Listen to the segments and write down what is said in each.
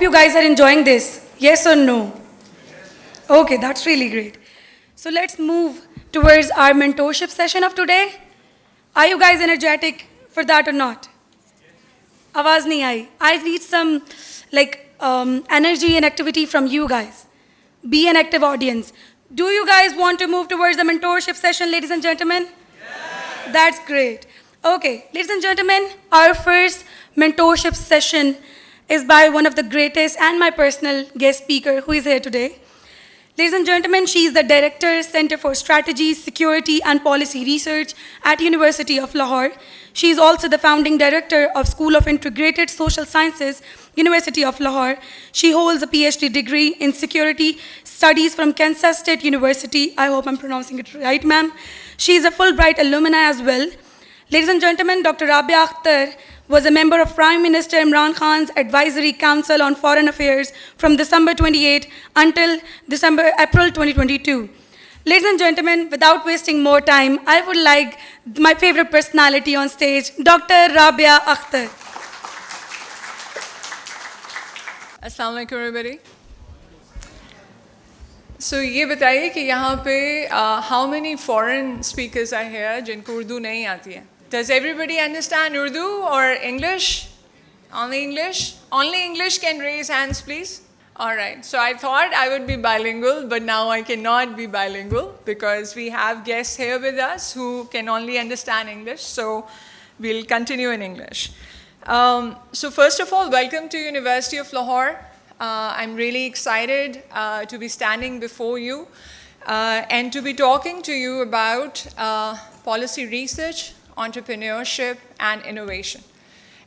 you guys are enjoying this. Yes or no? Okay, that's really great. So let's move towards our mentorship session of today. Are you guys energetic for that or not? आवाज नहीं आई. I need some energy and activity from you guys. Be an active audience. Do you guys want to move towards the mentorship session, ladies and gentlemen? Yes. That's great. Okay, ladies and gentlemen, our first mentorship session is by one of the greatest and my personal guest speaker who is here today. Ladies and gentlemen, she is the Director, Center for Strategy, Security and Policy Research at University of Lahore. She is also the founding director of School of Integrated Social Sciences, University of Lahore. She holds a PhD degree in Security Studies from Kansas State University. I hope I'm pronouncing it right, ma'am. She is a Fulbright alumni as well. Ladies and gentlemen, Dr. Rabia Akhtar was a member of Prime Minister Imran Khan's Advisory Council on Foreign Affairs from December 28 until April 2022. Ladies and gentlemen, without wasting more time, I would like my favorite personality on stage, Dr. Rabia Akhtar. Assalamu alaikum everybody. So ये बताइए कि यहाँ पे how many foreign speakers are here जिनको उर्दू नहीं आती है? Does everybody understand Urdu or English? Only English? Only English can raise hands, please. All right. So I thought I would be bilingual, but now I cannot be bilingual because we have guests here with us who can only understand English. So we'll continue in English. So first of all, welcome to University of Lahore. I'm really excited to be standing before you and to be talking to you about policy research, entrepreneurship, and innovation.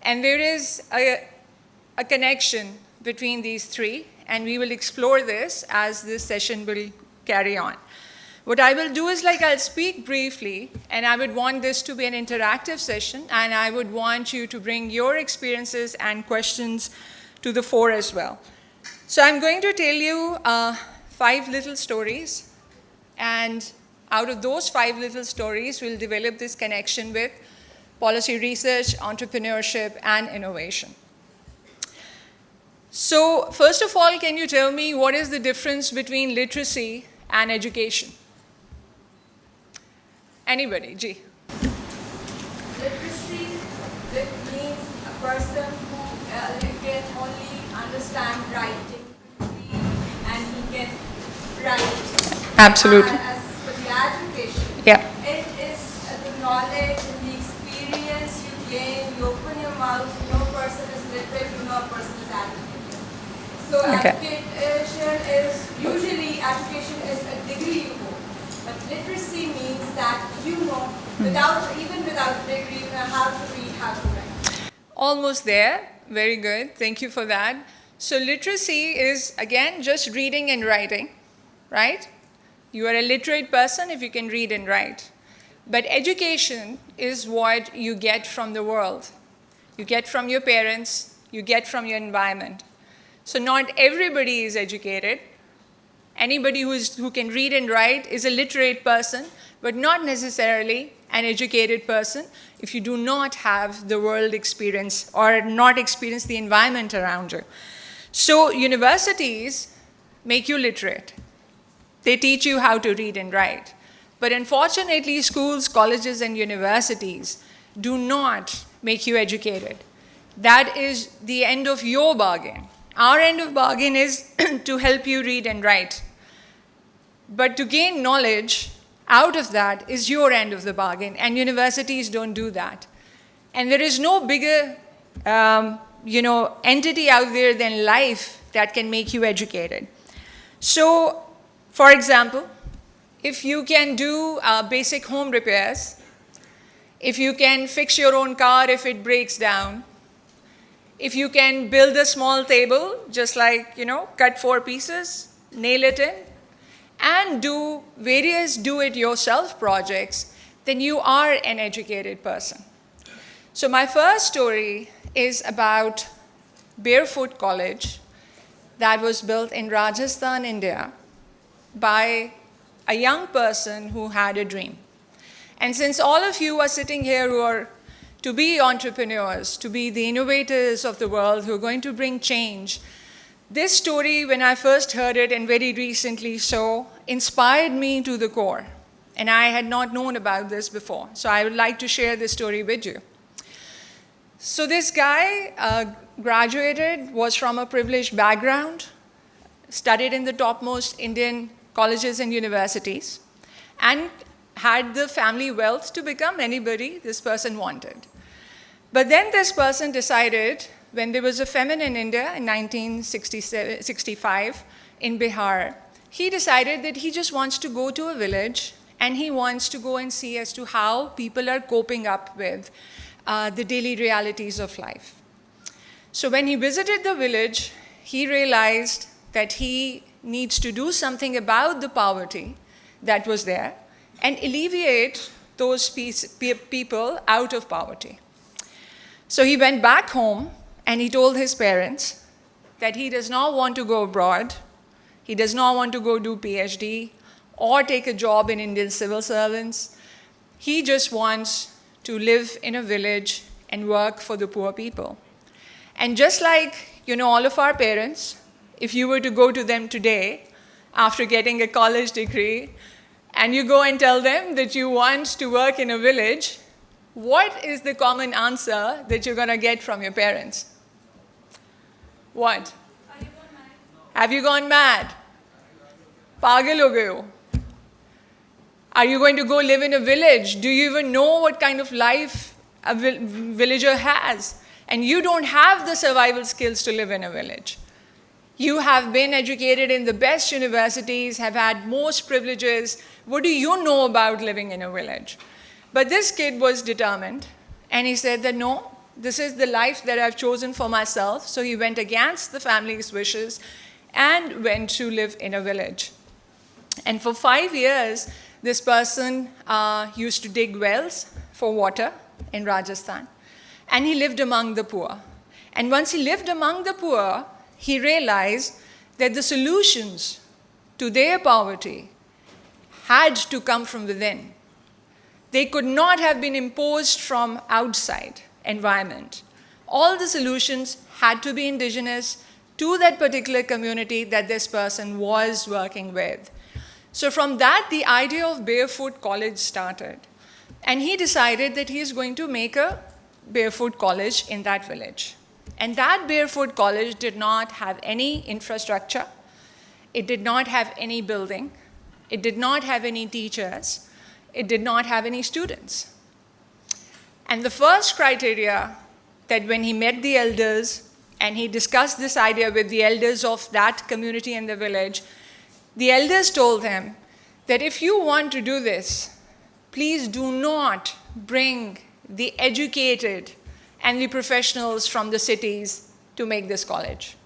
And there is a connection between these three, and we will explore this as this session will carry on. What I will do is I'll speak briefly, and I would want this to be an interactive session, and I would want you to bring your experiences and questions to the fore as well. So I'm going to tell you 5 little stories, and out of those 5 little stories, we'll develop this connection with policy research, entrepreneurship, and innovation. So first of all, can you tell me what is the difference between literacy and education? Anybody? Ji. Literacy means a person who can only understand writing and he can write. Absolutely. As for the education, it is the knowledge and the experience you gain. You open your mouth, you know a person is literate, you know a person is educated. So education is usually education is a degree you hold, but literacy means that you know even without degree you know how to read, how to write. Almost there. Very good. Thank you for that. So literacy is, again, just reading and writing, right? You are a literate person if you can read and write. But education is what you get from the world. You get from your parents, you get from your environment. So not everybody is educated. Anybody who can read and write is a literate person, but not necessarily an educated person if you do not have the world experience or not experience the environment around you. So universities make you literate. They teach you how to read and write. But unfortunately, schools, colleges, and universities do not make you educated. That is the end of your bargain. Our end of bargain is to help you read and write. But to gain knowledge out of that is your end of the bargain, and universities don't do that. And there is no bigger entity out there than life that can make you educated. So, for example, if you can do basic home repairs, if you can fix your own car if it breaks down, if you can build a small table, just cut 4 pieces, nail it in, and do various do-it-yourself projects, then you are an educated person. So my first story is about Barefoot College that was built in Rajasthan, India, by a young person who had a dream. And since all of you are sitting here who are to be entrepreneurs, to be the innovators of the world, who are going to bring change, This story, when I first heard it, and very recently so, inspired me to the core. And I had not known about this before. So I would like to share this story with you. So this guy graduated, was from a privileged background, studied in the topmost Indian colleges and universities, and had the family wealth to become anybody this person wanted. But then this person decided, when there was a famine in India in 1965 in Bihar, he decided that he just wants to go to a village and he wants to go and see as to how people are coping up with the daily realities of life. So when he visited the village, he realized that he needs to do something about the poverty that was there and alleviate those people out of poverty. So he went back home and he told his parents that he does not want to go abroad, he does not want to go do PhD or take a job in Indian civil servants. He just wants to live in a village and work for the poor people. And just like, all of our parents, if you were to go to them today after getting a college degree and you go and tell them that you want to work in a village, what is the common answer that you're going to get from your parents? What? Have you gone mad? Pagal ho gaye ho. Are you going to go live in a village? Do you even know what kind of life a villager has? And you don't have the survival skills to live in a village. You have been educated in the best universities, have had most privileges. What do you know about living in a village? But this kid was determined, and he said that no, this is the life that I've chosen for myself. So he went against the family's wishes and went to live in a village. And for 5 years, this person used to dig wells for water in Rajasthan, and he lived among the poor. And once he lived among the poor, he realized that the solutions to their poverty had to come from within. They could not have been imposed from outside environment. All the solutions had to be indigenous to that particular community that this person was working with. So from that, the idea of Barefoot College started. And he decided that he is going to make a Barefoot College in that village. And that Barefoot College did not have any infrastructure. It did not have any building. It did not have any teachers. It did not have any students. And the first criteria that when he met the elders and he discussed this idea with the elders of that community in the village, the elders told him that if you want to do this, please do not bring the educated and the professionals from the cities to make this college.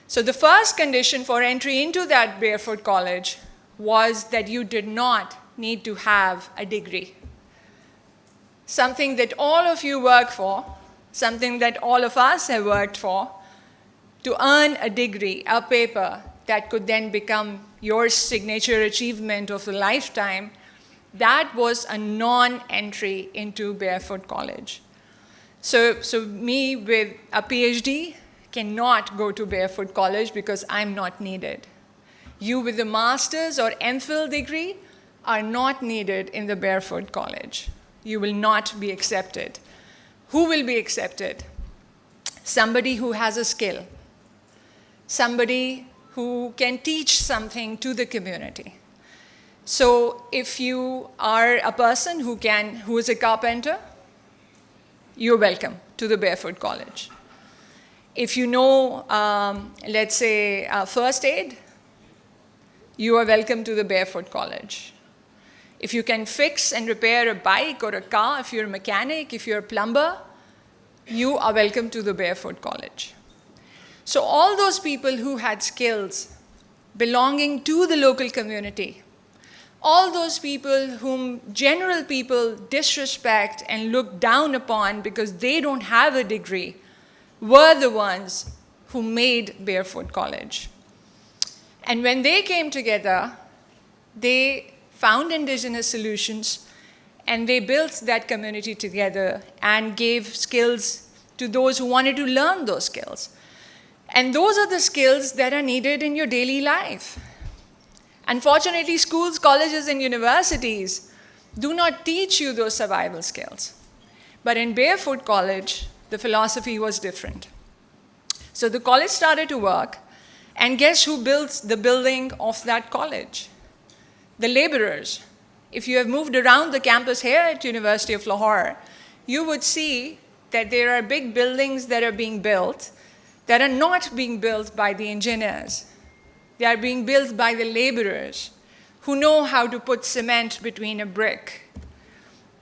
So the first condition for entry into that Barefoot College was that you did not need to have a degree. Something that all of you work for, something that all of us have worked for, to earn a degree, a paper that could then become your signature achievement of a lifetime, that was a non-entry into Barefoot College. So me with a PhD cannot go to Barefoot College because I'm not needed. You with a master's or MPhil degree are not needed in the Barefoot College. You will not be accepted. Who will be accepted? Somebody who has a skill. Somebody who can teach something to the community. So if you are a person who is a carpenter, you're welcome to the Barefoot College. If you know, let's say, first aid, you are welcome to the Barefoot College. If you can fix and repair a bike or a car, if you're a mechanic, if you're a plumber, you are welcome to the Barefoot College. So all those people who had skills belonging to the local community, all those people whom general people disrespect and look down upon because they don't have a degree, were the ones who made Barefoot College. And when they came together, they found indigenous solutions, and they built that community together and gave skills to those who wanted to learn those skills. And those are the skills that are needed in your daily life. Unfortunately, schools, colleges, and universities do not teach you those survival skills. But in Barefoot College, the philosophy was different. So the college started to work, and guess who built the building of that college? The laborers. If you have moved around the campus here at University of Lahore, you would see that there are big buildings that are being built that are not being built by the engineers. They are being built by the laborers who know how to put cement between a brick.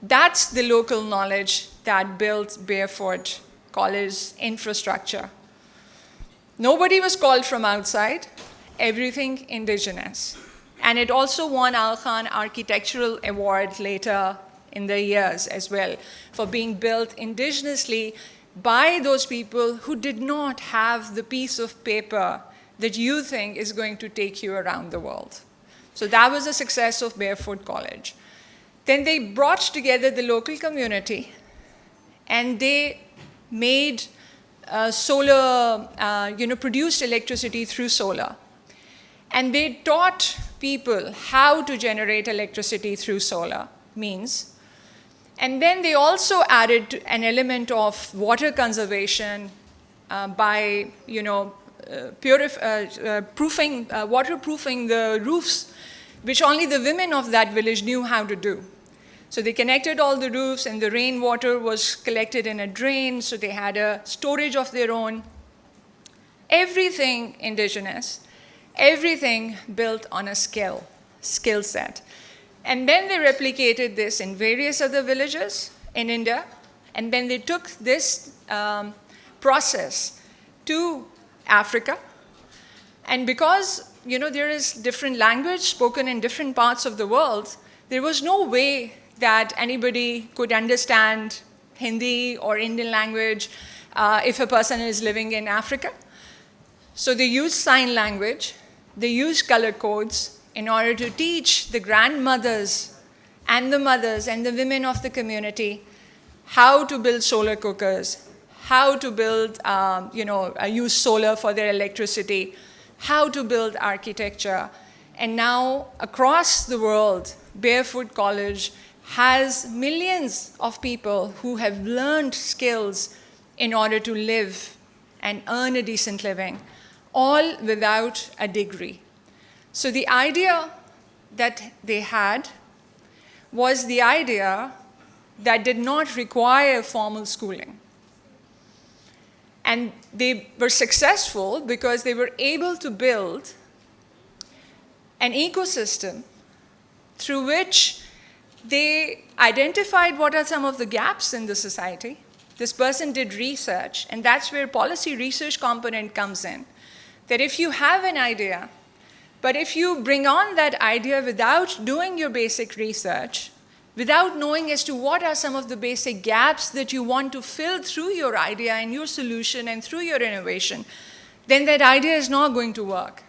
That's the local knowledge that built Barefoot College infrastructure. Nobody was called from outside, everything indigenous. And it also won Al Khan Architectural Award later in the years as well for being built indigenously by those people who did not have the piece of paper that you think is going to take you around the world. So that was a success of Barefoot College. Then they brought together the local community and they made solar, produced electricity through solar. And they taught people how to generate electricity through solar means. And then they also added an element of water conservation by, waterproofing the roofs, which only the women of that village knew how to do. So they connected all the roofs, and the rainwater was collected in a drain, so they had a storage of their own. Everything indigenous, everything built on a skill set. And then they replicated this in various other villages in India, and then they took this process to Africa. And because there is different language spoken in different parts of the world, there was no way that anybody could understand Hindi or Indian language if a person is living in Africa. So they used sign language, they used color codes in order to teach the grandmothers and the mothers and the women of the community how to build solar cookers, how to build, use solar for their electricity, how to build architecture. And now, across the world, Barefoot College has millions of people who have learned skills in order to live and earn a decent living, all without a degree. So the idea that they had was the idea that did not require formal schooling. And they were successful because they were able to build an ecosystem through which they identified what are some of the gaps in the society. This person did research, and that's where policy research component comes in. That if you have an idea, but if you bring on that idea without doing your basic research, without knowing as to what are some of the basic gaps that you want to fill through your idea and your solution and through your innovation, then that idea is not going to work.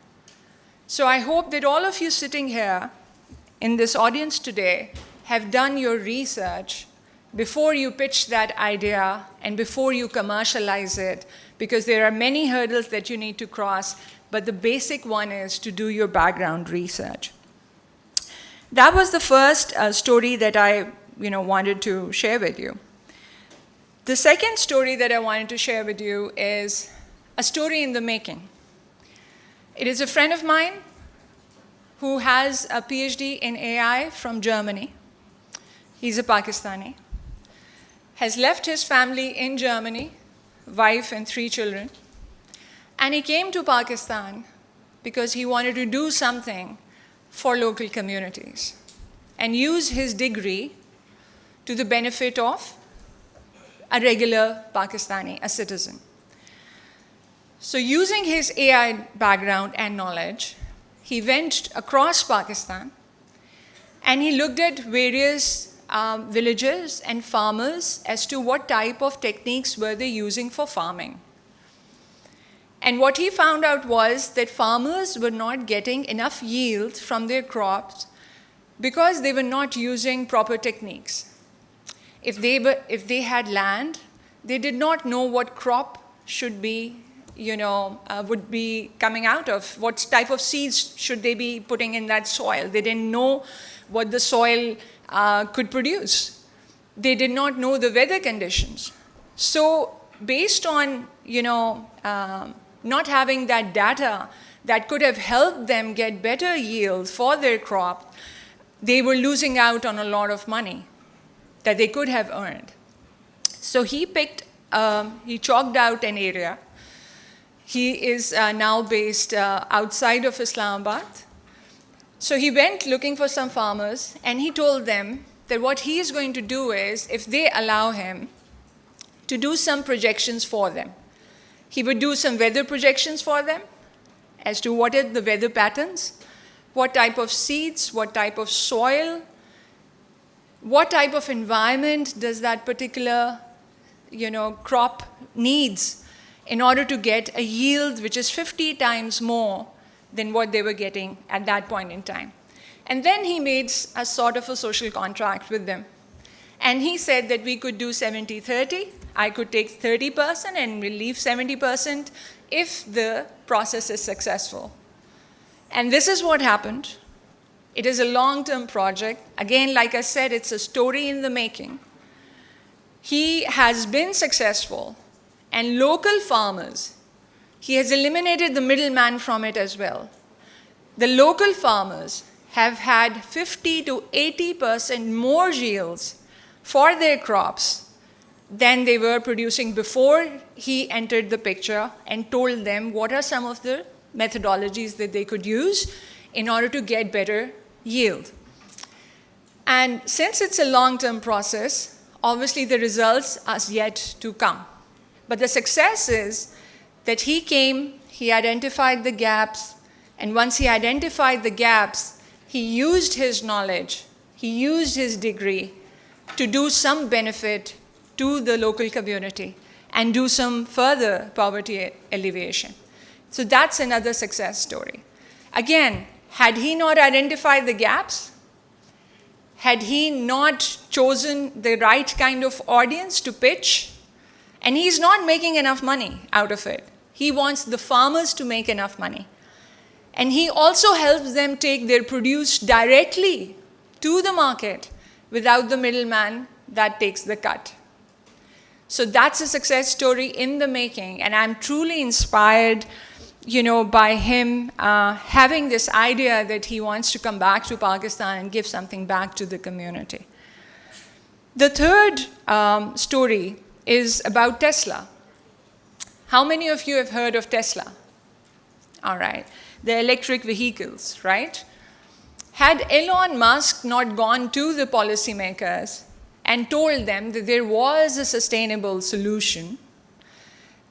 So I hope that all of you sitting here in this audience today have done your research before you pitch that idea and before you commercialize it, because there are many hurdles that you need to cross, but the basic one is to do your background research. That was the first story that I wanted to share with you. The second story that I wanted to share with you is a story in the making. It is a friend of mine who has a PhD in AI from Germany. He's a Pakistani. Has left his family in Germany, wife and 3 children. And he came to Pakistan because he wanted to do something for local communities and use his degree to the benefit of a regular Pakistani, a citizen. So using his AI background and knowledge, he went across Pakistan and he looked at various villages and farmers as to what type of techniques were they using for farming. And what he found out was that farmers were not getting enough yield from their crops because they were not using proper techniques. If they had land, they did not know what crop should be would be coming out of. What type of seeds should they be putting in that soil? They didn't know what the soil could produce. They did not know the weather conditions. So based on, not having that data that could have helped them get better yield for their crop, they were losing out on a lot of money that they could have earned. So he chalked out an area. He is now based outside of Islamabad. So he went looking for some farmers, and he told them that what he is going to do is, if they allow him, to do some projections for them. He would do some weather projections for them as to what are the weather patterns, what type of seeds, what type of soil, what type of environment does that particular crop needs in order to get a yield which is 50 times more than what they were getting at that point in time. And then he made a sort of a social contract with them. And he said that we could do 70-30. I could take 30% and we'll leave 70% if the process is successful. And this is what happened. It is a long-term project. Again, like I said, it's a story in the making. He has been successful, and local farmers, he has eliminated the middleman from it as well. The local farmers have had 50 to 80% more yields for their crops than they were producing before he entered the picture and told them what are some of the methodologies that they could use in order to get better yield. And since it's a long-term process, obviously the results are yet to come. But the success is that he came, he identified the gaps, and once he identified the gaps, he used his knowledge, he used his degree to do some benefit to the local community and do some further poverty alleviation. So that's another success story. Again, had he not identified the gaps, had he not chosen the right kind of audience to pitch, and he's not making enough money out of it. He wants the farmers to make enough money. And he also helps them take their produce directly to the market without the middleman that takes the cut. So that's a success story in the making, and I'm truly inspired by him having this idea that he wants to come back to Pakistan and give something back to the community. The third story is about Tesla. How many of you have heard of Tesla? All right, the electric vehicles, right? Had Elon Musk not gone to the policymakers and told them that there was a sustainable solution,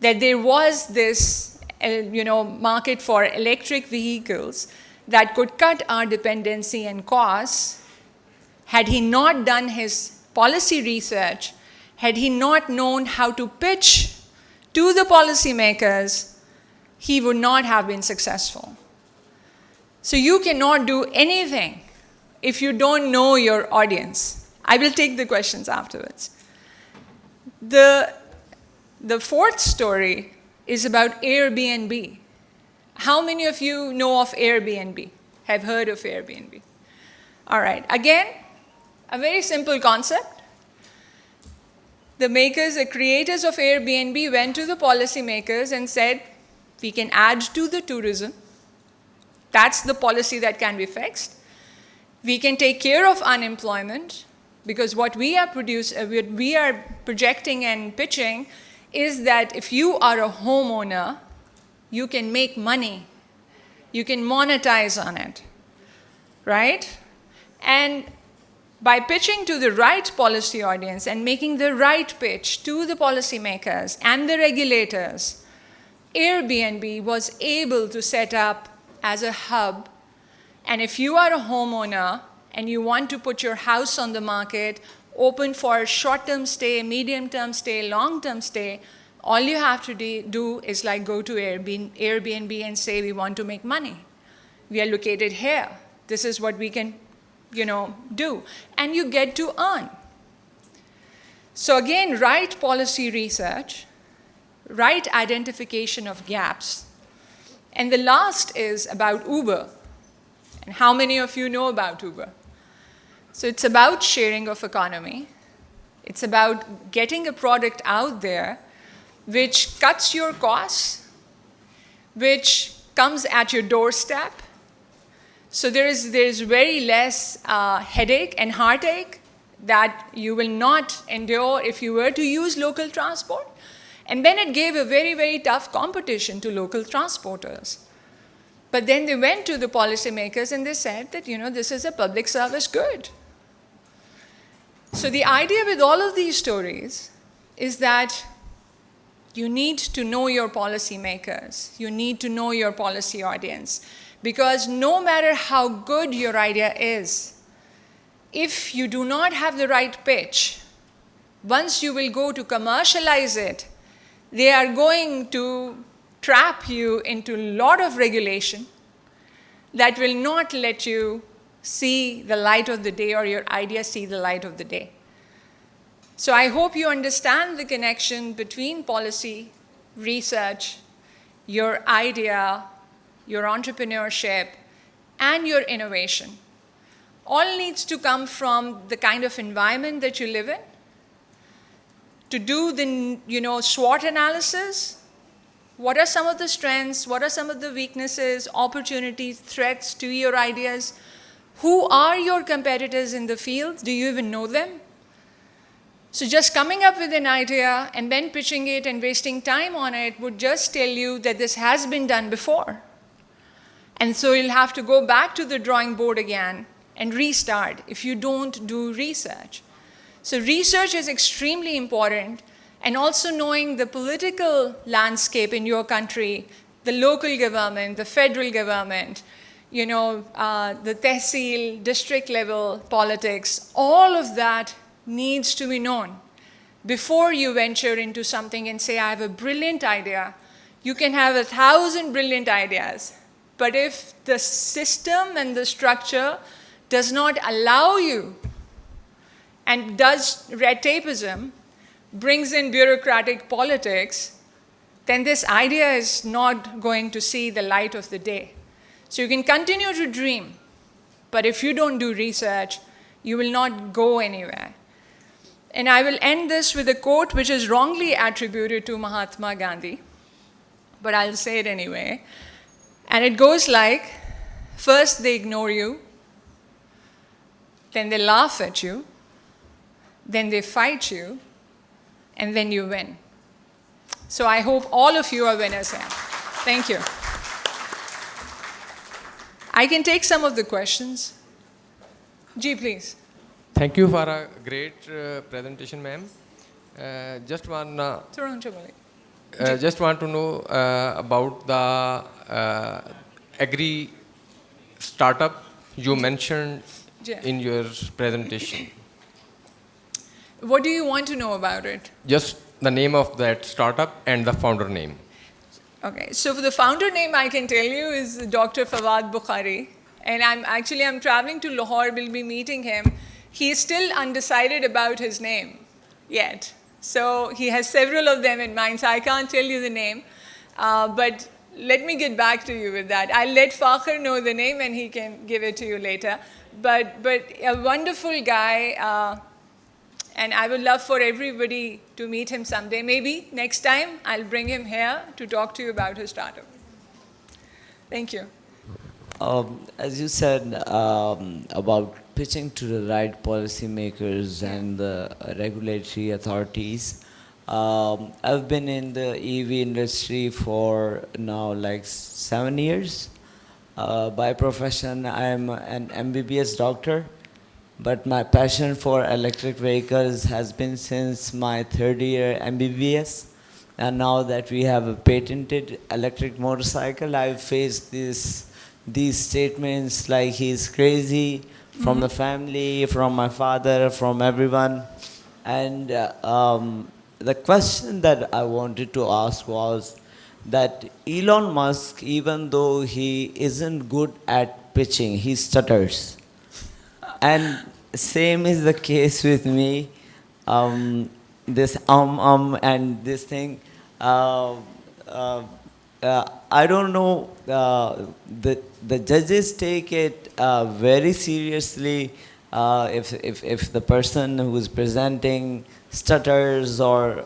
that there was this market for electric vehicles that could cut our dependency and costs, had he not done his policy research, had he not known how to pitch to the policymakers, he would not have been successful. So you cannot do anything if you don't know your audience. I will take the questions afterwards. The fourth story is about Airbnb. How many of you know of Airbnb, have heard of Airbnb? All right, again, a very simple concept. The creators of Airbnb went to the policymakers and said, we can add to the tourism. That's the policy that can be fixed. We can take care of unemployment, because what we are projecting and pitching is that if you are a homeowner, you can make money. You can monetize on it, right? And by pitching to the right policy audience and making the right pitch to the policymakers and the regulators, Airbnb was able to set up as a hub. And if you are a homeowner and you want to put your house on the market, open for short-term stay, medium-term stay, long-term stay, all you have to do is like go to Airbnb and say, we want to make money. We are located here. This is what we can, do. And you get to earn. So again, right policy research, right identification of gaps. And the last is about Uber. And how many of you know about Uber? So it's about sharing of economy. It's about getting a product out there which cuts your costs, which comes at your doorstep. So there is very less headache and heartache that you will not endure if you were to use local transport. And then it gave a very, very tough competition to local transporters. But then they went to the policymakers and they said that, this is a public service good. So the idea with all of these stories is that you need to know your policymakers. You need to know your policy audience. Because no matter how good your idea is, if you do not have the right pitch, once you will go to commercialize it, they are going to trap you into a lot of regulation that will not let you see the light of the day or your idea see the light of the day. So I hope you understand the connection between policy, research, your idea, your entrepreneurship, and your innovation. All needs to come from the kind of environment that you live in. To do the SWOT analysis, what are some of the strengths, what are some of the weaknesses, opportunities, threats to your ideas? Who are your competitors in the field? Do you even know them? So just coming up with an idea and then pitching it and wasting time on it would just tell you that this has been done before. And so you'll have to go back to the drawing board again and restart if you don't do research. So research is extremely important, and also knowing the political landscape in your country, the local government, the federal government, the tehsil, district level politics, all of that needs to be known before you venture into something and say, I have a brilliant idea. You can have 1,000 brilliant ideas, but if the system and the structure does not allow you and does red tapeism, brings in bureaucratic politics, then this idea is not going to see the light of the day. So you can continue to dream, but if you don't do research, you will not go anywhere. And I will end this with a quote which is wrongly attributed to Mahatma Gandhi, but I'll say it anyway. And it goes like, first they ignore you, then they laugh at you, then they fight you, and then you win. So I hope all of you are winners here. Thank you. I can take some of the questions. Ji, please. Thank you for a great presentation, ma'am. Just want to know about the agri startup you mentioned in your presentation. What do you want to know about it? Just the name of that startup and the founder name. Okay, so for the founder name I can tell you is Dr. Fawad Bukhari. And I'm traveling to Lahore, we'll be meeting him. He is still undecided about his name yet. So he has several of them in mind, so I can't tell you the name. But let me get back to you with that. I'll let Fakhr know the name and he can give it to you later. But a wonderful guy, and I would love for everybody to meet him someday. Maybe next time I'll bring him here to talk to you about his startup. Thank you. As you said about pitching to the right policymakers and the regulatory authorities, I've been in the EV industry for now like 7 years. By profession, I'm an MBBS doctor, but my passion for electric vehicles has been since my third year MBBS. And now that we have a patented electric motorcycle, I've faced these statements like he's crazy from the family, from my father, from everyone. And the question that I wanted to ask was that Elon Musk, even though he isn't good at pitching, he stutters. And same is the case with me. This and this thing. Uh, uh, I don't know. The judges take it very seriously. If the person who is presenting stutters or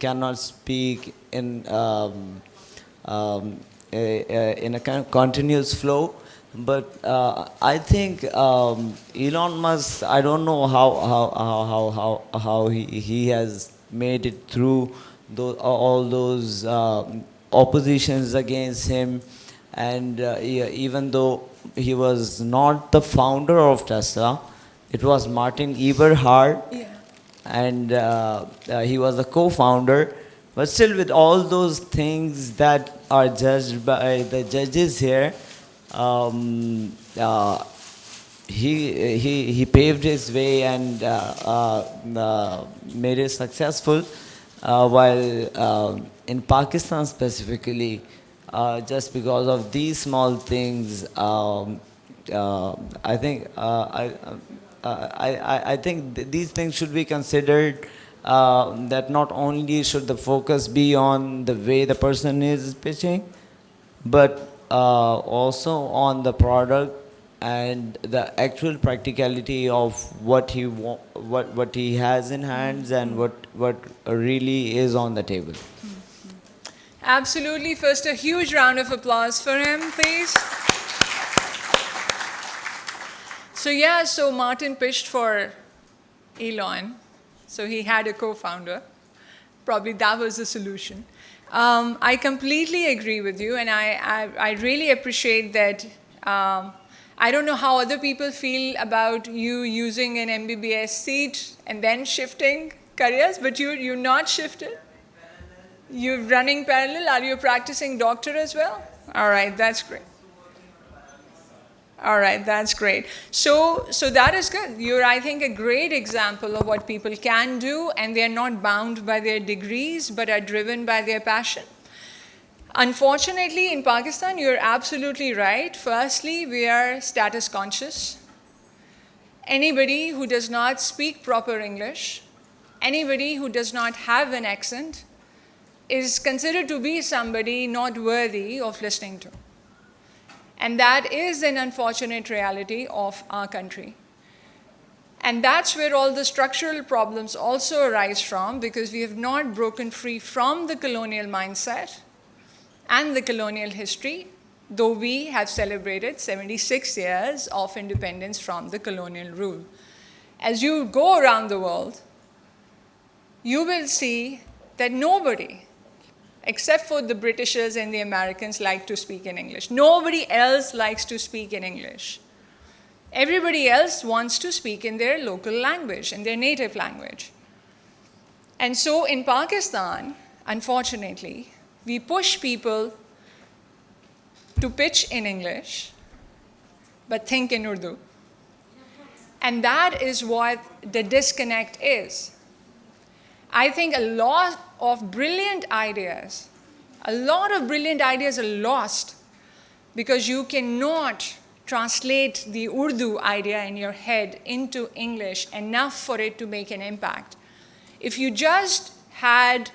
cannot speak in a kind of continuous flow. But I think Elon Musk, I don't know how he has made it through all those oppositions against him. And even though he was not the founder of Tesla, it was Martin Eberhard, and he was the co-founder. But still, with all those things that are judged by the judges here, um, uh, he paved his way and made it successful. While in Pakistan specifically, just because of these small things, I think I think these things should be considered. That not only should the focus be on the way the person is pitching, but also on the product and the actual practicality of what he has in hands and what really is on the table. Absolutely. First, a huge round of applause for him, please. So yeah, so Martin pitched for Elon. So he had a co-founder. Probably that was the solution. I completely agree with you, and I really appreciate that. I don't know how other people feel about you using an MBBS seat and then shifting careers, but you're not shifted. You're running parallel. Are you practicing doctor as well? All right, that's great. All right, that's great. So that is good. You're, I think, a great example of what people can do, and they're not bound by their degrees, but are driven by their passion. Unfortunately, in Pakistan, you're absolutely right. Firstly, we are status conscious. Anybody who does not speak proper English, anybody who does not have an accent, is considered to be somebody not worthy of listening to. And that is an unfortunate reality of our country. And that's where all the structural problems also arise from, because we have not broken free from the colonial mindset and the colonial history, though we have celebrated 76 years of independence from the colonial rule. As you go around the world, you will see that nobody, except for the Britishers and the Americans, like to speak in English. Nobody else likes to speak in English. Everybody else wants to speak in their local language, in their native language. And so in Pakistan, unfortunately, we push people to pitch in English, but think in Urdu. And that is what the disconnect is. I think a lot of brilliant ideas are lost because you cannot translate the Urdu idea in your head into English enough for it to make an impact. If you just had,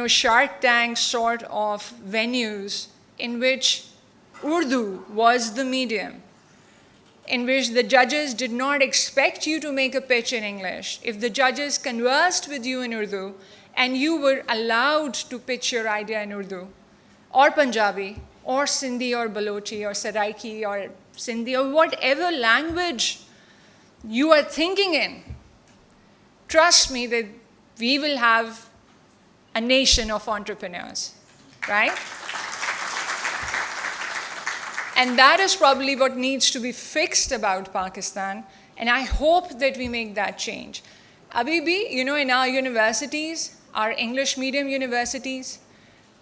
Shark Tank sort of venues in which Urdu was the medium, in which the judges did not expect you to make a pitch in English. If the judges conversed with you in Urdu and you were allowed to pitch your idea in Urdu or Punjabi or Sindhi or Balochi or Saraiki or Sindhi or whatever language you are thinking in, trust me that we will have a nation of entrepreneurs, right? And that is probably what needs to be fixed about Pakistan, and I hope that we make that change. Abhi, in our universities, our English medium universities,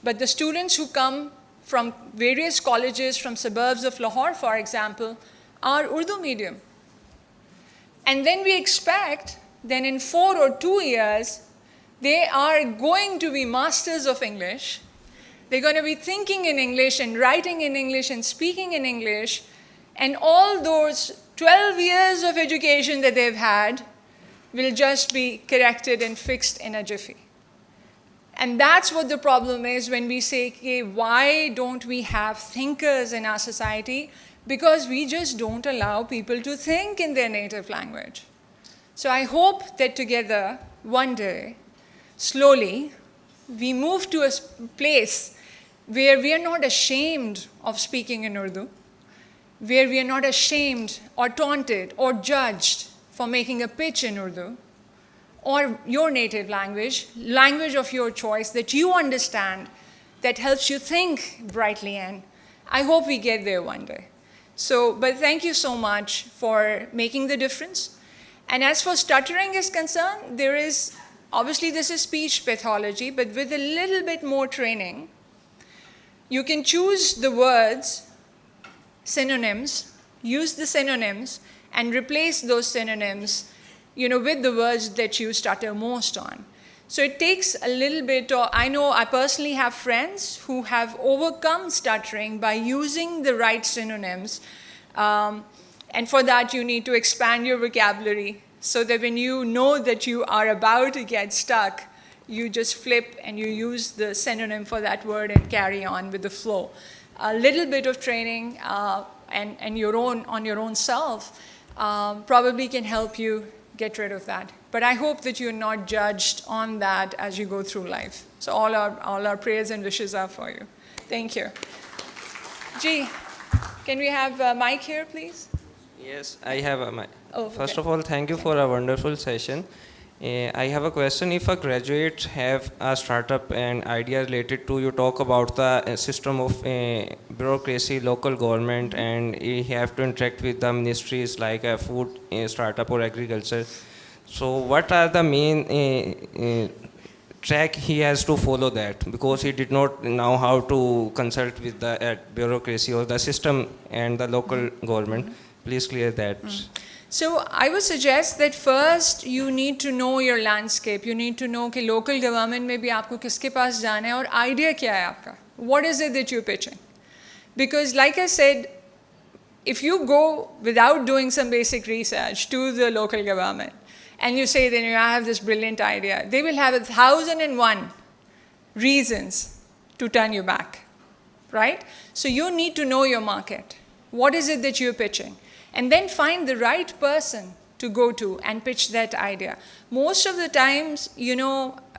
but the students who come from various colleges from suburbs of Lahore, for example, are Urdu medium. And then we expect that in 4 or 2 years, they are going to be masters of English. They're going to be thinking in English and writing in English and speaking in English. And all those 12 years of education that they've had will just be corrected and fixed in a jiffy. And that's what the problem is when we say, okay, why don't we have thinkers in our society? Because we just don't allow people to think in their native language. So I hope that together, one day, slowly, we move to a place where we are not ashamed of speaking in Urdu, where we are not ashamed or taunted or judged for making a pitch in Urdu, or your native language, language of your choice that you understand, that helps you think brightly in. I hope we get there one day. So, but thank you so much for making the difference. And as for stuttering is concerned, there is, obviously this is speech pathology, but with a little bit more training, you can choose the words, synonyms, use the synonyms, and replace those synonyms, with the words that you stutter most on. So it takes a little bit, I know I personally have friends who have overcome stuttering by using the right synonyms. And for that, you need to expand your vocabulary so that when you know that you are about to get stuck, you just flip and you use the synonym for that word and carry on with the flow. A little bit of training and on your own self probably can help you get rid of that. But I hope that you're not judged on that as you go through life. So all our prayers and wishes are for you. Thank you. Ji, can we have a mic here, please? Yes, I have a mic. Oh, First okay. of all, thank you for a wonderful session. I have a question. If a graduate have a startup and idea related to, you talk about the system of bureaucracy, local government, and he have to interact with the ministries like a food startup or agriculture. So what are the main track he has to follow that? Because he did not know how to consult with the bureaucracy or the system and the local government. Please clear that. So I would suggest that first you need to know your landscape. You need to know कि local government में भी आपको किसके पास जाना है और idea क्या है आपका. What is it that you're pitching? Because like I said, if you go without doing some basic research to the local government and you say then I have this brilliant idea, they will have 1,001 reasons to turn you back, right? So you need to know your market. What is it that you're pitching? And then find the right person to go to and pitch that idea. Most of the times,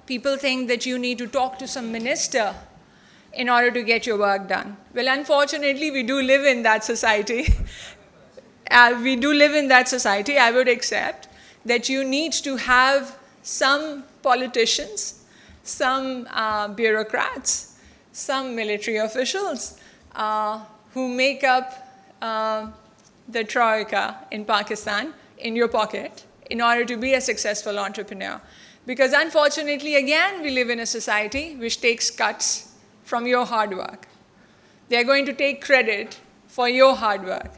people think that you need to talk to some minister in order to get your work done. Well, unfortunately, we do live in that society. I would accept that you need to have some politicians, some bureaucrats, some military officials who make up the troika in Pakistan in your pocket in order to be a successful entrepreneur. Because unfortunately, again, we live in a society which takes cuts from your hard work. They're going to take credit for your hard work.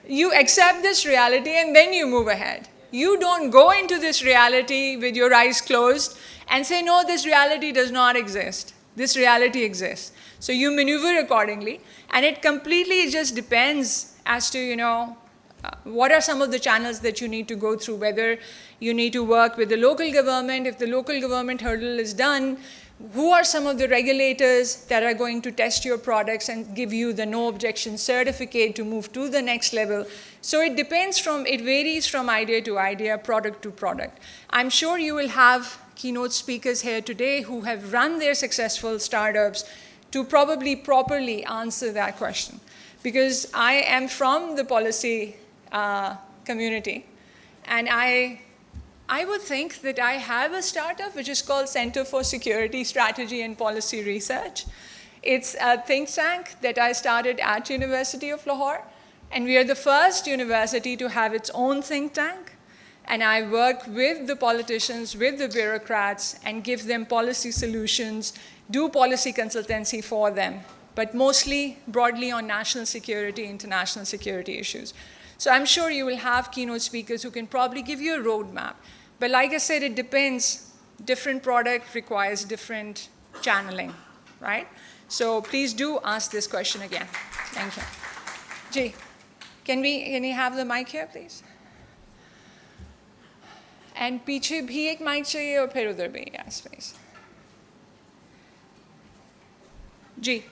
You accept this reality and then you move ahead. You don't go into this reality with your eyes closed and say, no, this reality does not exist. This reality exists. So you maneuver accordingly, and it completely just depends as to, what are some of the channels that you need to go through, whether you need to work with the local government. If the local government hurdle is done, who are some of the regulators that are going to test your products and give you the no objection certificate to move to the next level? So it varies from idea to idea, product to product. I'm sure you will have keynote speakers here today who have run their successful startups to probably properly answer that question. Because I am from the policy community, and I would think that I have a startup which is called Center for Security Strategy and Policy Research. It's a think tank that I started at University of Lahore, and we are the first university to have its own think tank. And I work with the politicians, with the bureaucrats, and give them policy solutions, do policy consultancy for them, but mostly broadly on national security, international security issues. So I'm sure you will have keynote speakers who can probably give you a roadmap. But like I said, it depends. Different product requires different channeling, right? So please do ask this question again. Thank you. Ji, can we have the mic here, please? And पीछे भी एक mic चाहिए और फिर उधर भी, yes, please. Ji.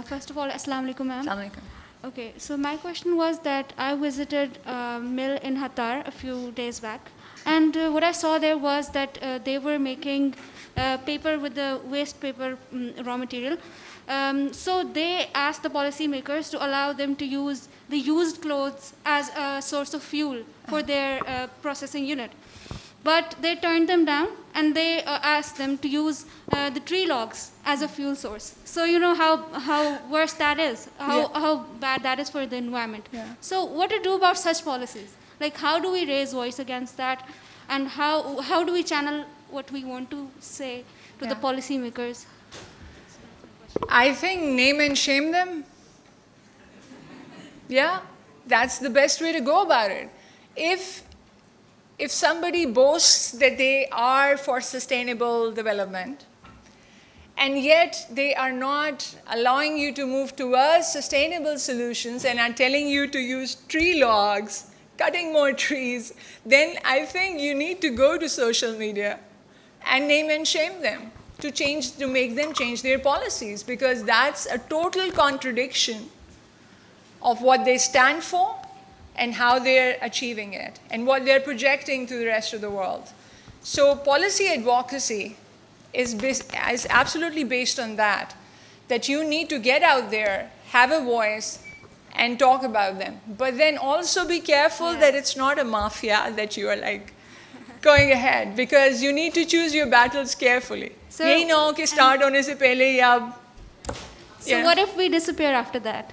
First of all, Assalamu alaikum, ma'am. Assalamu alaikum. Okay, so my question was that I visited a mill in Akhtar a few days back, and what I saw there was that they were making paper with the waste paper raw material. So they asked the policymakers to allow them to use the used clothes as a source of fuel for their processing unit. But they turned them down, and they asked them to use the tree logs as a fuel source. So you know how worse that is, how bad that is for the environment. Yeah. So what to do about such policies? Like, how do we raise voice against that? And how do we channel what we want to say to the policymakers? I think name and shame them. Yeah, that's the best way to go about it. If somebody boasts that they are for sustainable development, and yet they are not allowing you to move towards sustainable solutions and are telling you to use tree logs, cutting more trees, then I think you need to go to social media and name and shame them to make them change their policies, because that's a total contradiction of what they stand for and how they're achieving it, and what they're projecting to the rest of the world. So policy advocacy is absolutely based on that you need to get out there, have a voice, and talk about them. But then also be careful that it's not a mafia that you are like going ahead, because you need to choose your battles carefully. So, Yahi na ho ki start hone se pehle hi ab. So what if we disappear after that?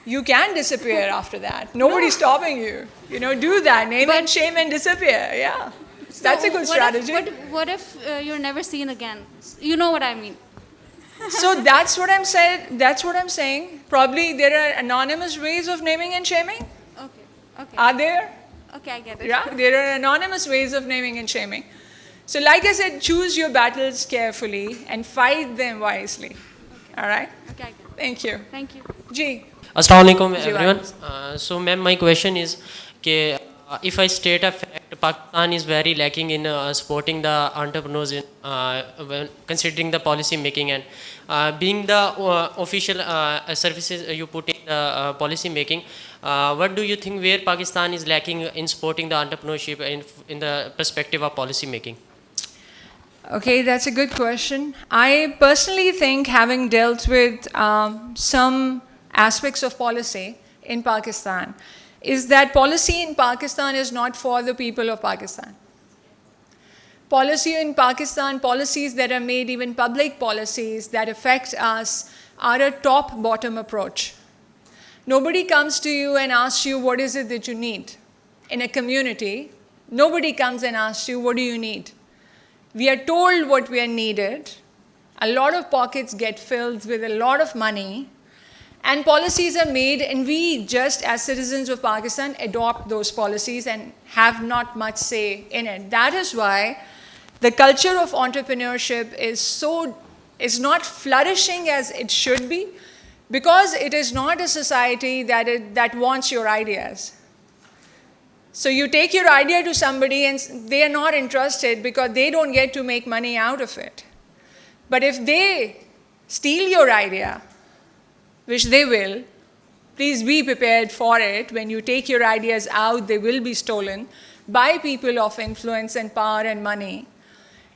You can disappear after that. Nobody's stopping you. You know, do that. Name and shame and disappear. Yeah. So That's a good strategy. What if you're never seen again? You know what I mean. So that's what I'm saying. That's what I'm saying. Probably there are anonymous ways of naming and shaming. Okay. Are there? Okay, I get it. Yeah, there are anonymous ways of naming and shaming. So like I said, choose your battles carefully and fight them wisely. Okay. All right? Okay, I get it. Thank you. Thank you. Ji. Assalamu alaikum everyone. So ma'am, my question is if I state a fact, Pakistan is very lacking in supporting the entrepreneurs in when considering the policy making, and being the official services you put in the policy making, what do you think where Pakistan is lacking in supporting the entrepreneurship in the perspective of policy making? Okay, that's a good question. I personally think, having dealt with some aspects of policy in Pakistan, is that policy in Pakistan is not for the people of Pakistan. Policy in Pakistan, policies that are made, even public policies that affect us, are a top-bottom approach. Nobody comes to you and asks you what is it that you need. In a community, nobody comes and asks you what do you need. We are told what we are needed. A lot of pockets get filled with a lot of money, and policies are made, and we just as citizens of Pakistan adopt those policies and have not much say in it. That is why the culture of entrepreneurship is not flourishing as it should be, because it is not a society that wants your ideas. So you take your idea to somebody and they are not interested because they don't get to make money out of it. But if they steal your idea, which they will, please be prepared for it. When you take your ideas out, they will be stolen by people of influence and power and money.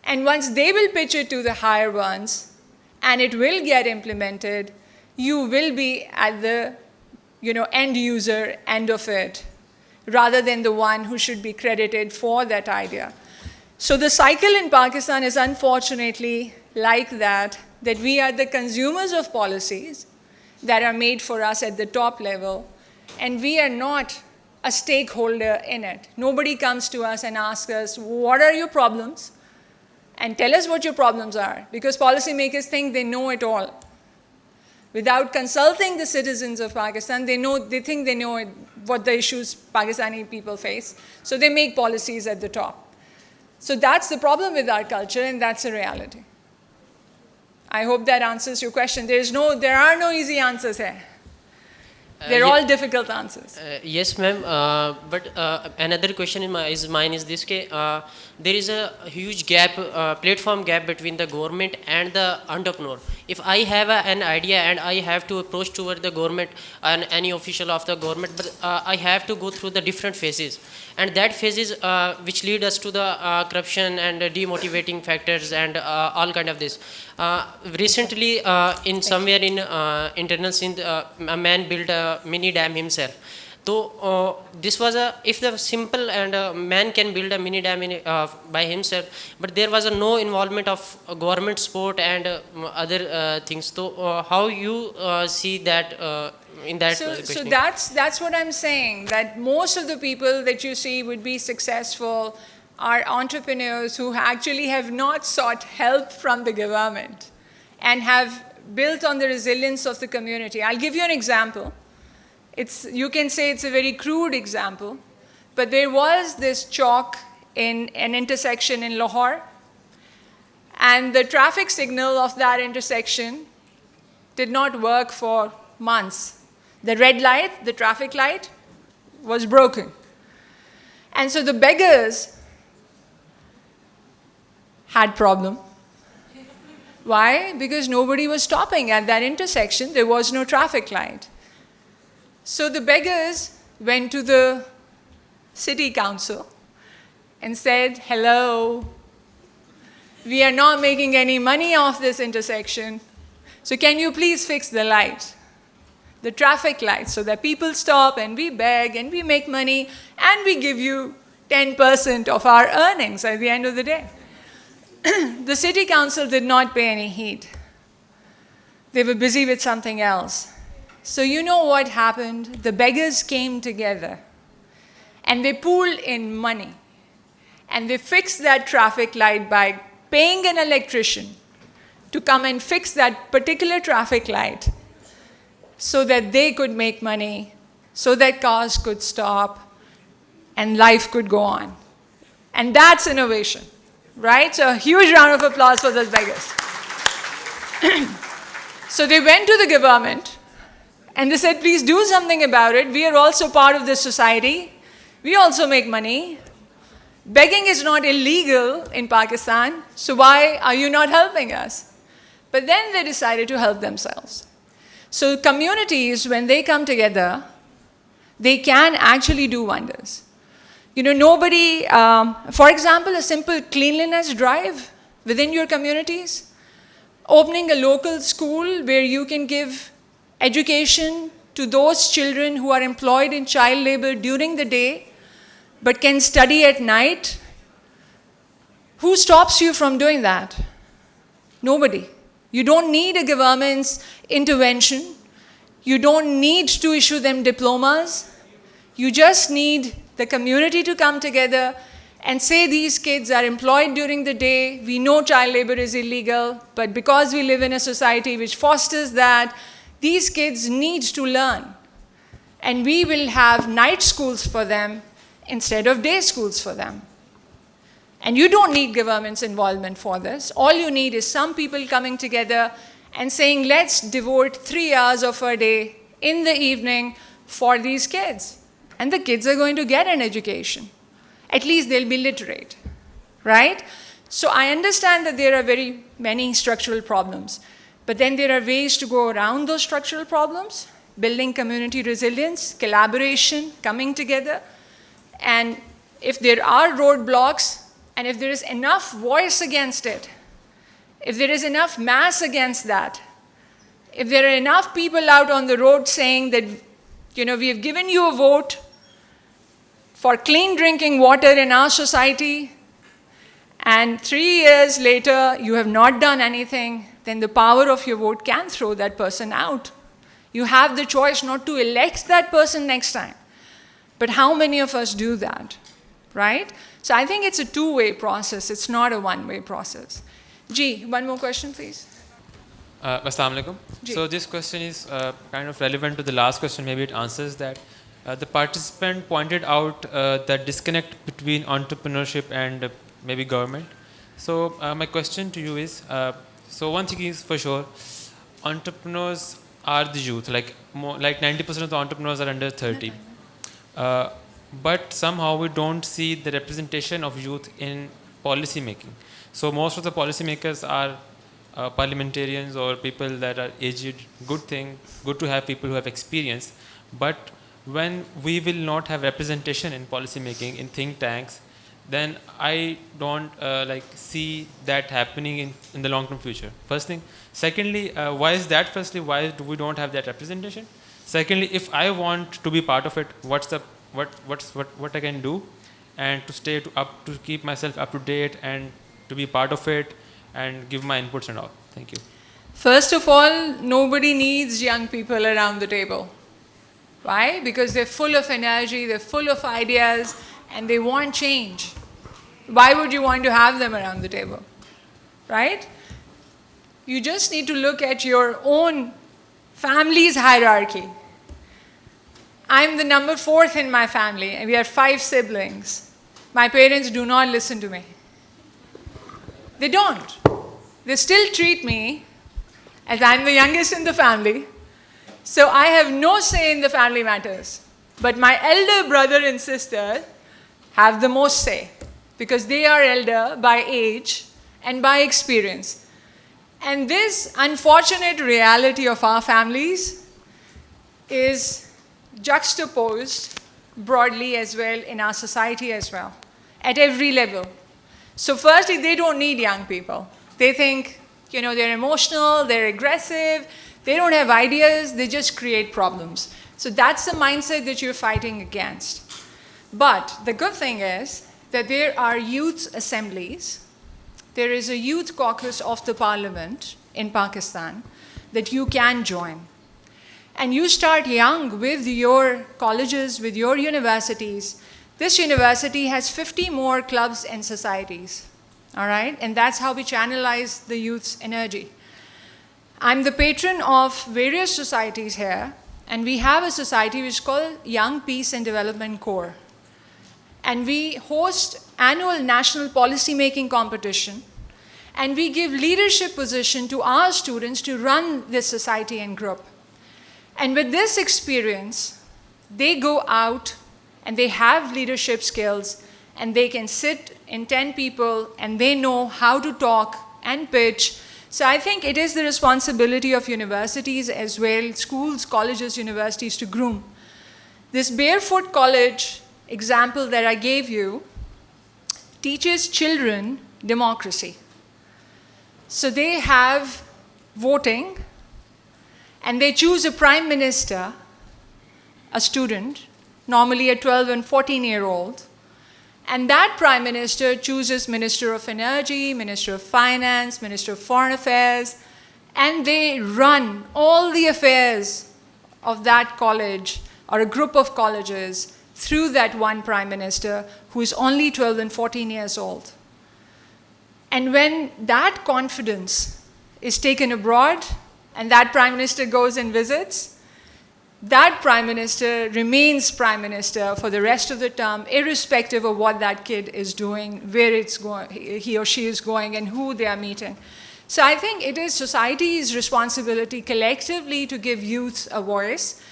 And once they will pitch it to the higher ones, and it will get implemented, you will be at the end user end of it, rather than the one who should be credited for that idea. So the cycle in Pakistan is unfortunately like that we are the consumers of policies that are made for us at the top level, and we are not a stakeholder in it. Nobody comes to us and asks us, what are your problems? And tell us what your problems are, because policymakers think they know it all. Without consulting the citizens of Pakistan, they think they know what the issues Pakistani people face, so they make policies at the top. So that's the problem with our culture, and that's a reality. I hope that answers your question. There are no easy answers here. They're yeah. all difficult answers. Yes, ma'am. But another question is mine is this: there is a huge gap, platform gap between the government and the entrepreneur. If I have an idea and I have to approach toward the government and any official of the government, but I have to go through the different phases, and that phases which lead us to the corruption and demotivating factors and all kind of this. Recently, in somewhere in internal Sindh, a man built a mini dam himself. So this was a, if the simple and man can build a mini dam by himself, but there was a no involvement of government support and other things. So how you see that in that So questioning? that's what I'm saying, that most of the people that you see would be successful are entrepreneurs who actually have not sought help from the government and have built on the resilience of the community. I'll give you an example. You can say it's a very crude example, but there was this chalk in an intersection in Lahore, and the traffic signal of that intersection did not work for months. The red light, the traffic light, was broken. And so the beggars had problem. Why? Because nobody was stopping at that intersection. There was no traffic light. So the beggars went to the city council and said, hello, we are not making any money off this intersection, so can you please fix the light, the traffic light, so that people stop and we beg and we make money and we give you 10% of our earnings at the end of the day. The city council did not pay any heed. They were busy with something else. So you know what happened? The beggars came together and they pooled in money and they fixed that traffic light by paying an electrician to come and fix that particular traffic light so that they could make money, so that cars could stop and life could go on. And that's innovation, right? So a huge round of applause for those beggars. So they went to the government and they said, please do something about it. We are also part of this society. We also make money. Begging is not illegal in Pakistan, so why are you not helping us? But then they decided to help themselves. So communities, when they come together, they can actually do wonders. You know, nobody, for example, a simple cleanliness drive within your communities, opening a local school where you can give education to those children who are employed in child labor during the day but can study at night. Who stops you from doing that? Nobody. You don't need a government's intervention. You don't need to issue them diplomas. You just need the community to come together and say these kids are employed during the day. We know child labor is illegal, but because we live in a society which fosters that, these kids need to learn. And we will have night schools for them instead of day schools for them. And you don't need government's involvement for this. All you need is some people coming together and saying, let's devote 3 hours of our day in the evening for these kids. And the kids are going to get an education. At least they'll be literate, right? So I understand that there are very many structural problems. But then there are ways to go around those structural problems, building community resilience, collaboration, coming together. And if there are roadblocks, and if there is enough voice against it, if there is enough mass against that, if there are enough people out on the road saying that, you know, we have given you a vote for clean drinking water in our society, and 3 years later you have not done anything, then the power of your vote can throw that person out. You have the choice not to elect that person next time. But how many of us do that, right? So I think it's a two-way process. It's not a one-way process. Ji, one more question, please. Assalamu alaikum. Ji. So this question is kind of relevant to the last question. Maybe it answers that. The participant pointed out the disconnect between entrepreneurship and maybe government. So my question to you is, so one thing is for sure, entrepreneurs are the youth. Like like 90% of the entrepreneurs are under 30. But somehow we don't see the representation of youth in policy making. So most of the policymakers are parliamentarians or people that are aged. Good to have people who have experience. But when we will not have representation in policy making, in think tanks, then I don't like see that happening in the long-term future. First thing. Secondly, why is that? Firstly, why do we don't have that representation? Secondly, if I want to be part of it, what I can do, and to stay to keep myself up to date and to be part of it and give my inputs and all. Thank you. First of all, nobody needs young people around the table. Why? Because they're full of energy, they're full of ideas, and they want change. Why would you want to have them around the table? Right? You just need to look at your own family's hierarchy. I'm the number 4th in my family, and we are 5 siblings. My parents do not listen to me. They don't. They still treat me as I'm the youngest in the family, so I have no say in the family matters. But my elder brother and sister have the most say, because they are elder by age and by experience. And this unfortunate reality of our families is juxtaposed broadly as well in our society as well, at every level. So firstly, they don't need young people. They think, they're emotional, they're aggressive, they don't have ideas, they just create problems. So that's the mindset that you're fighting against. But the good thing is that there are youth assemblies. There is a youth caucus of the parliament in Pakistan that you can join. And you start young with your colleges, with your universities. This university has 50 more clubs and societies, all right? And that's how we channelize the youth's energy. I'm the patron of various societies here, and we have a society which is called Young Peace and Development Corps. And we host annual national policy making competition, and we give leadership position to our students to run this society and group. And with this experience, they go out and they have leadership skills, and they can sit in 10 people and they know how to talk and pitch. So I think it is the responsibility of universities as well, schools, colleges, universities, to groom. This Barefoot College example that I gave you teaches children democracy. So they have voting, and they choose a prime minister, a student, normally a 12 and 14-year-old, and that prime minister chooses Minister of Energy, Minister of Finance, Minister of Foreign Affairs, and they run all the affairs of that college or a group of colleges through that one prime minister who is only 12 and 14 years old. And when that confidence is taken abroad and that prime minister goes and visits, that prime minister remains prime minister for the rest of the term, irrespective of what that kid is doing, where it's going, he or she is going, and who they are meeting. So I think it is society's responsibility collectively to give youth a voice.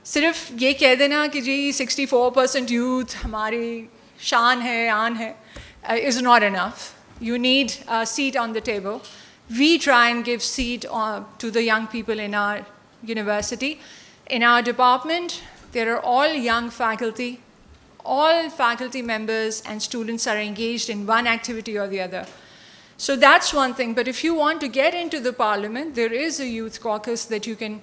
सिर्फ ये कह देना कि जी 64% youth हमारी शान है, आन है, is not enough. You need a seat on the table. We try and give seat to the young people in our university. In our department, there are all young faculty. All faculty members and students are engaged in one activity or the other. So that's one thing. But if you want to get into the parliament, there is a youth caucus that you can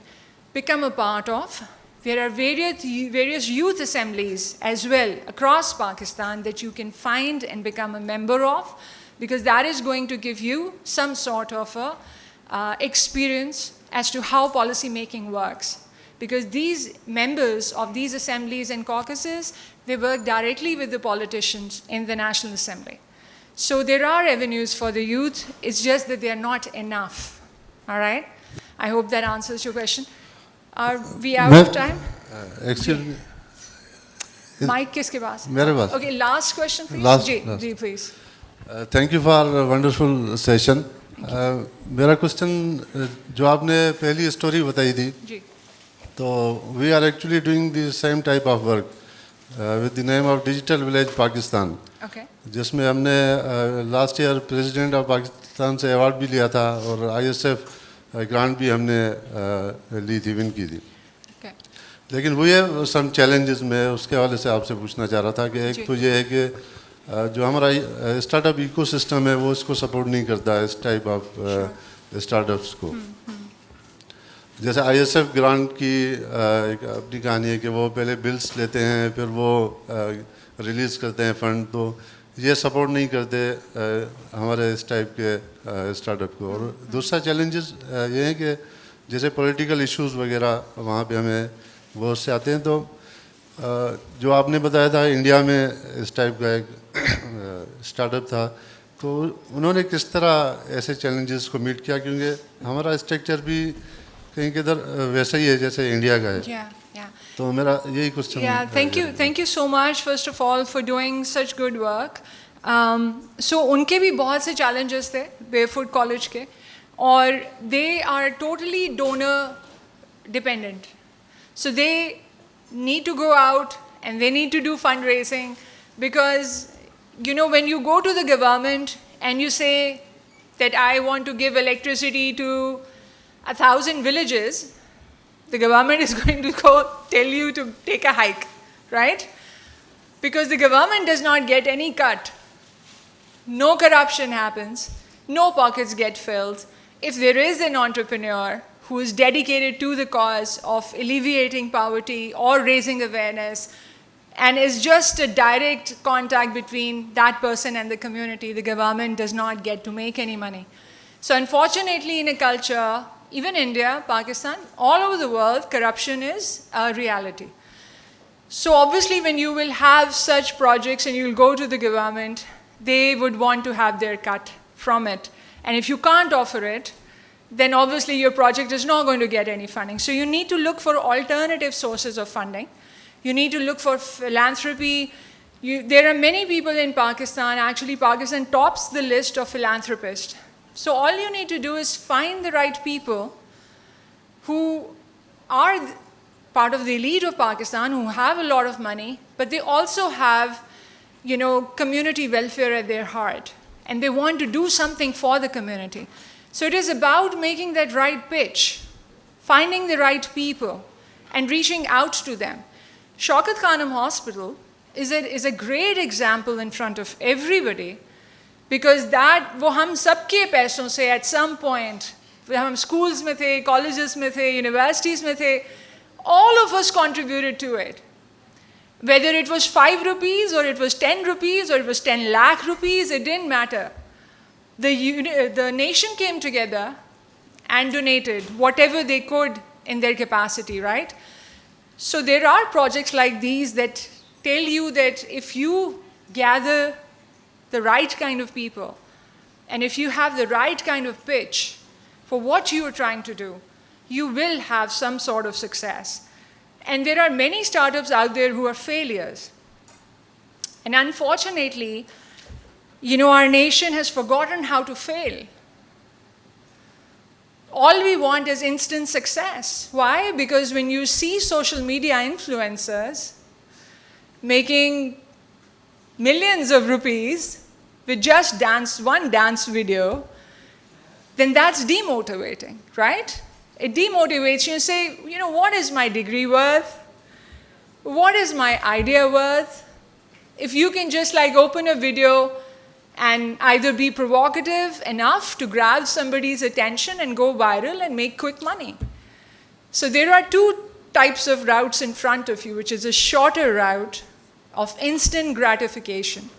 become a part of. There are various youth assemblies as well across Pakistan that you can find and become a member of, because that is going to give you some sort of a experience as to how policy making works. Because these members of these assemblies and caucuses, they work directly with the politicians in the National Assembly. So there are avenues for the youth, it's just that they are not enough, all right? I hope that answers your question. Are we out of time? Excuse me. Mic kiske paas? मेरे पास. Okay, last question please. Last. Ji, please. Thank you for a wonderful session. मेरा question जो आपने पहली story बताई थी, जी. तो we are actually doing the same type of work with the name of digital village Pakistan, Okay. जिसमें हमने last year president of Pakistan से अवार्ड भी लिया था और आईएसएफ ग्रांट भी हमने ली थी, विन की थी. Okay. लेकिन वो ये सम चैलेंजेस में उसके हवाले से आपसे पूछना चाह रहा था कि एक तो ये है कि जो हमारा स्टार्टअप इकोसिस्टम है वो इसको सपोर्ट नहीं करता है, इस टाइप ऑफ स्टार्टअप्स को. जैसे आईएसएफ ग्रांट की एक अपनी कहानी है कि वो पहले बिल्स लेते हैं, फिर वो रिलीज़ करते हैं फंड, तो ये सपोर्ट नहीं करते हमारे इस टाइप के स्टार्टअप को. और दूसरा चैलेंजेस ये है कि जैसे पॉलिटिकल इश्यूज वगैरह वहाँ पे हमें बहुत से आते हैं. तो जो आपने बताया था इंडिया में इस टाइप का एक स्टार्टअप था, तो उन्होंने किस तरह ऐसे चैलेंजेस को मीट किया, क्योंकि हमारा स्ट्रक्चर भी कहीं किधर वैसा ही है जैसे इंडिया का है. Yeah. तो मेरा यही question. Yeah, thank you so much first of all for doing such good work. So उनके भी बहुत से challenges थे Barefoot College के, और they are totally donor dependent. So they need to go out and they need to do fundraising, because you know when you go to the government and you say that I want to give electricity to 1,000 villages, the government is going to go tell you to take a hike, right? Because the government does not get any cut. No corruption happens, no pockets get filled. If there is an entrepreneur who is dedicated to the cause of alleviating poverty or raising awareness, and is just a direct contact between that person and the community, the government does not get to make any money. So unfortunately, in a culture, even India, Pakistan, all over the world, corruption is a reality. So obviously when you will have such projects and you'll go to the government, they would want to have their cut from it. And if you can't offer it, then obviously your project is not going to get any funding. So you need to look for alternative sources of funding. You need to look for philanthropy. There are many people in Pakistan, actually Pakistan tops the list of philanthropists. So all you need to do is find the right people who are part of the elite of Pakistan, who have a lot of money, but they also have, you know, community welfare at their heart. And they want to do something for the community. So it is about making that right pitch, finding the right people, and reaching out to them. Shaukat Khanum Hospital is a great example in front of everybody, because that वो हम सबके पैसों से at some point, हम schools में थे, colleges में थे, universities में थे, all of us contributed to it. Whether it was 5 rupees or it was 10 rupees or it was 10 lakh rupees, it didn't matter. The nation came together and donated whatever they could in their capacity, right? So there are projects like these that tell you that if you gather the right kind of people, and if you have the right kind of pitch for what you are trying to do, you will have some sort of success. And there are many startups out there who are failures. And unfortunately, you know, our nation has forgotten how to fail. All we want is instant success. Why? Because when you see social media influencers making millions of rupees with just one dance video, then that's demotivating, right? It demotivates you and say, you know, what is my degree worth? What is my idea worth? If you can just like open a video and either be provocative enough to grab somebody's attention and go viral and make quick money. So there are two types of routes in front of you, which is a shorter route of instant gratification.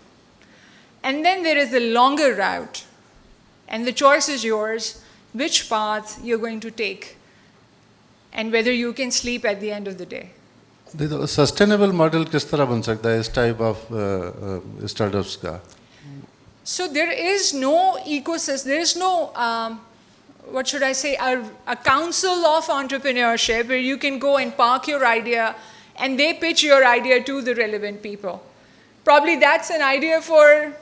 And then there is the longer route. And the choice is yours, which path you're going to take, and whether you can sleep at the end of the day. देखो sustainable model किस तरह बन सकता है इस type of startups का? So there is no ecosystem, there is no, what should I say, a council of entrepreneurship where you can go and park your idea and they pitch your idea to the relevant people. Probably that's an idea for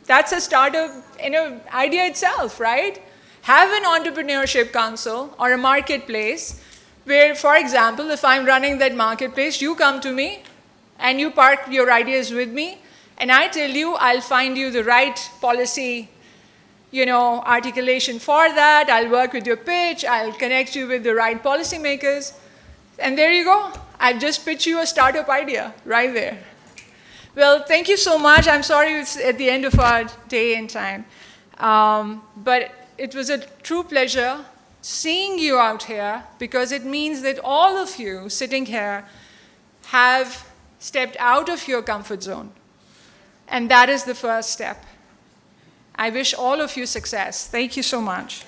That's a startup in an idea itself, right? Have an entrepreneurship council or a marketplace where, for example, if I'm running that marketplace, you come to me and you park your ideas with me, and I tell you I'll find you the right policy, articulation for that. I'll work with your pitch. I'll connect you with the right policymakers. And there you go. I've just pitched you a startup idea right there. Well, thank you so much. I'm sorry it's at the end of our day and time. But it was a true pleasure seeing you out here, because it means that all of you sitting here have stepped out of your comfort zone. And that is the first step. I wish all of you success. Thank you so much.